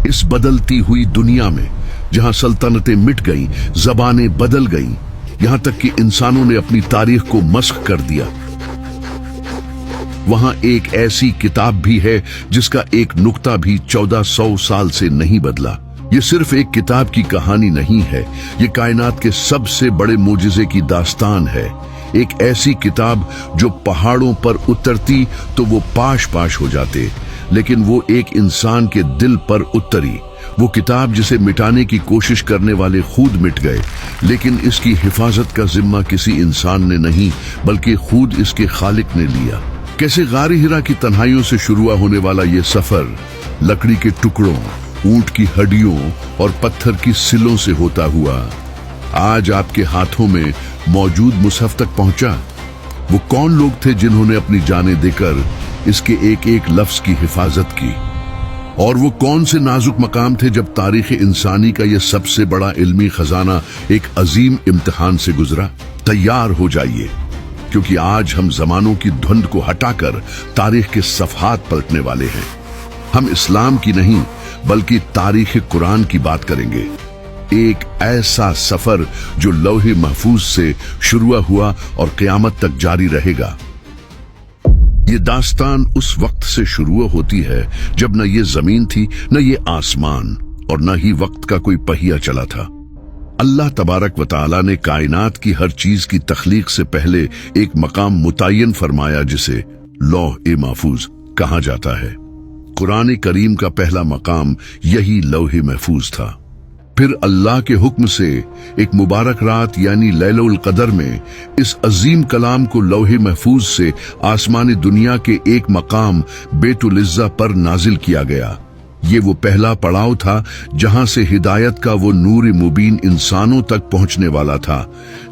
इस बदलती हुई दुनिया में जहां सल्तनतें मिट गईं, जबानें बदल गईं, यहां तक कि इंसानों ने अपनी तारीख को मस्ख कर दिया, वहां एक ऐसी किताब भी है जिसका एक नुक्ता भी 1400 साल से नहीं बदला। ये सिर्फ एक किताब की कहानी नहीं है, ये कायनात के सबसे बड़े मोजिज़े की दास्तान है। एक ऐसी किताब जो पहाड़ों पर उतरती तो वो पाश पाश हो जाते, लेकिन वो एक इंसान के दिल पर उतरी। वो किताब जिसे मिटाने की कोशिश करने वाले खुद मिट गए, लेकिन इसकी हिफाजत का जिम्मा किसी इंसान ने नहीं बल्कि खुद इसके खालिक ने लिया। कैसे गारे हिरा की तन्हाइयों से शुरू होने वाला ये सफर लकड़ी के टुकड़ों, ऊंट की हड्डियों और पत्थर की सिलों से होता हुआ आज आपके हाथों में मौजूद मुसहफ तक पहुंचा। वो कौन लोग थे जिन्होंने अपनी जानें देकर इसके एक एक लफ्ज की हिफाजत की, और वो कौन से नाजुक मकाम थे जब तारीख इंसानी का ये सबसे बड़ा इल्मी खजाना एक अजीम इम्तिहान से गुजरा। तैयार हो जाइए, क्योंकि आज हम जमानों की धुंध को हटाकर तारीख के सफहात पलटने वाले हैं। हम इस्लाम की नहीं बल्कि तारीख कुरान की बात करेंगे। एक ऐसा सफर जो लौहे महफूज से शुरू हुआ और क़यामत तक जारी रहेगा। ये दास्तान उस वक्त से शुरू होती है जब न ये जमीन थी, न ये आसमान, और न ही वक्त का कोई पहिया चला था। अल्लाह तबारक व तआला ने कायनात की हर चीज की तख्लीक से पहले एक मकाम मुतय्यन फरमाया जिसे लौह महफूज कहा जाता है। कुरान करीम का पहला मकाम यही लौह महफूज था। फिर अल्लाह के हुक्म से एक मुबारक रात यानी लैलुल कदर में इस अजीम कलाम को लौह महफूज से आसमानी दुनिया के एक मकाम बेतुल इज़्ज़ा पर नाजिल किया गया। ये वो पहला पड़ाव था जहां से हिदायत का वो नूर मुबीन इंसानों तक पहुंचने वाला था,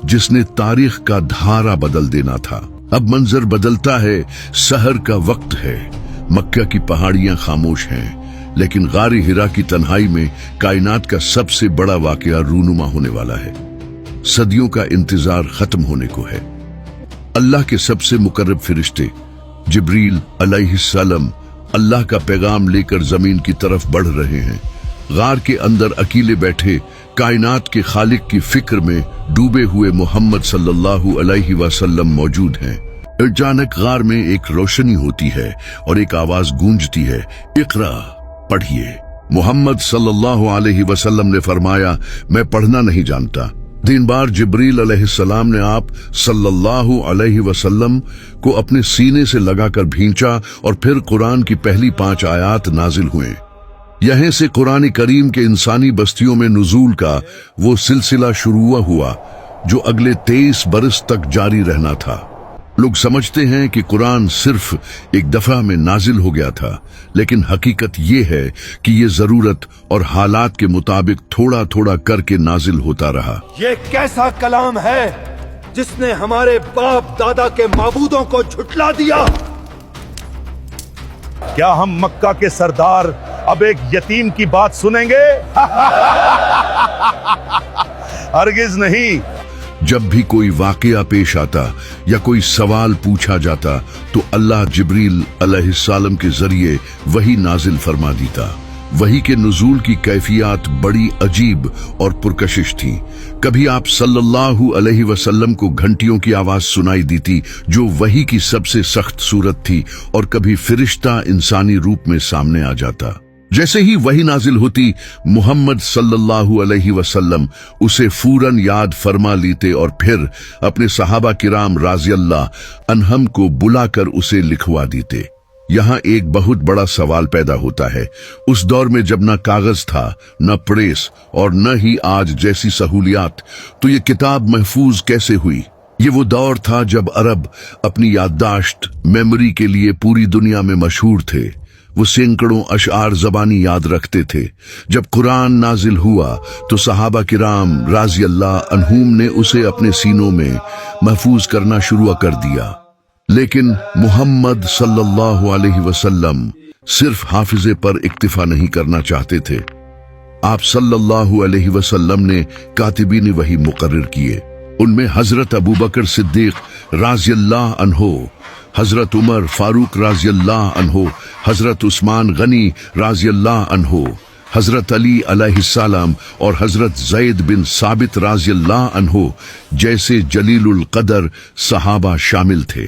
जिसने तारीख का धारा बदल देना था। अब मंजर बदलता है, सहर का वक्त है, मक्का की पहाड़ियां खामोश हैं, लेकिन गारे हिरा की तन्हाई में कायनात का सबसे बड़ा वाकया रूनुमा होने वाला है। सदियों का इंतजार खत्म होने को है। अल्लाह के सबसे मुकर्रब फरिश्ते जिब्रील अलैहिस्सलाम अल्लाह का पैगाम लेकर जमीन की तरफ बढ़ रहे हैं। गार के अंदर अकेले बैठे कायनात के खालिक की फिक्र में डूबे हुए मोहम्मद सल्लल्लाहु अलैहि वसल्लम मौजूद हैं। अचानक गार में एक रोशनी होती है और एक आवाज गूंजती है, इक़रा, पढ़िए। मोहम्मद सल्लल्लाहु अलैहि वसल्लम ने फरमाया, मैं पढ़ना नहीं जानता। 3 बार जिब्रील अलैहिस्सलाम ने आप सल्लल्लाहु अलैहि वसल्लम को अपने सीने से लगाकर भींचा और फिर कुरान की पहली 5 आयात नाजिल हुए। यहीं से कुरान करीम के इंसानी बस्तियों में नुज़ूल का वो सिलसिला शुरू हुआ जो अगले 23 बरस तक जारी रहना था। लोग समझते हैं कि कुरान सिर्फ एक दफा में नाजिल हो गया था, लेकिन हकीकत ये है कि ये जरूरत और हालात के मुताबिक थोड़ा थोड़ा करके नाजिल होता रहा। ये कैसा कलाम है जिसने हमारे बाप दादा के माबूदों को झुठला दिया? क्या हम मक्का के सरदार अब एक यतीम की बात सुनेंगे? हरगिज नहीं। जब भी कोई वाकया पेश आता या कोई सवाल पूछा जाता तो अल्लाह जिब्रील अलैहिस्सलाम के जरिए वही नाजिल फरमा देता। वही के नुज़ूल की कैफियत बड़ी अजीब और पुरकशिश थी। कभी आप सल्लल्लाहु अलैहि वसल्लम को घंटियों की आवाज सुनाई देती जो वही की सबसे सख्त सूरत थी, और कभी फिरिश्ता इंसानी रूप में सामने आ जाता। जैसे ही वही नाजिल होती, मुहम्मद सल्लल्लाहु अलैहि वसल्लम उसे फौरन याद फरमा लेते और फिर अपने सहाबा किराम राज़ियल्लाहु अन्हुम को बुलाकर उसे लिखवा देते। यहाँ एक बहुत बड़ा सवाल पैदा होता है। उस दौर में जब न कागज था, न प्रेस और न ही आज जैसी सहूलियात, तो ये किताब महफूज कैसे हुई? ये वो दौर था जब अरब अपनी याददाश्त, मेमोरी के लिए पूरी दुनिया में मशहूर थे। वो सैकड़ों अशआर ज़बानी याद रखते थे। जब कुरान नाजिल हुआ तो सहाबा किराम राज़ियल्लाहु अन्हुम ने उसे अपने सीनों में महफूज करना शुरू कर दिया। लेकिन मुहम्मद सल्लल्लाहु अलैहि वसल्लम सिर्फ हाफिजे पर इक्तिफा नहीं करना चाहते थे। आप सल्लल्लाहु अलैहि वसल्लम ने कातिबीन वही मुकर्रर किए। उनमें हजरत अबू बकर सिद्दीक राज़ियल्लाहु अन्हु, हजरत उमर फारूक राज़ियल्लाहु अन्हु, हजरत उस्मान गनी राज़ियल्लाहु अन्हु, حضرت علی علیہ السلام اور حضرت زید بن ثابت رضی اللہ عنہ جیسے جلیل القدر صحابہ شامل تھے۔